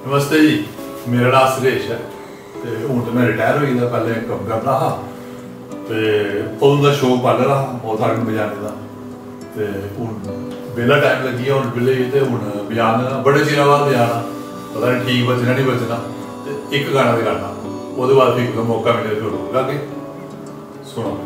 नमस्ते जी, मेरा नाम सुरेश है। हूँ तो मैं रिटायर हो गया, पहले कम्म करता हा ते उदों दा शौक पाले दा हा बहुत हार्मोनियम बजाने का। ते हूँ बेला टाइम लगी गया, हूँ बेले ते हूँ बजाना बड़े चिर बाद बजाना, पता नहीं ठीक बजना नहीं बजना। ते एक गाना तो गाना, उसके बाद फिर मौका मिले तो गा के सुनो।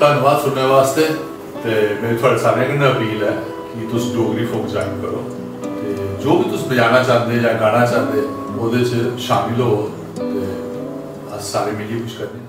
धन्यवाद सुनने वास्ते। मेरी थोड़े सारे कन्नै अपील है कि तुस डोगरी फोक ज्वाइन करो, जो भी तुस बजाना चाहते या गाना चाहते वो शामिल हो, सारे मिलिए कुछ करने।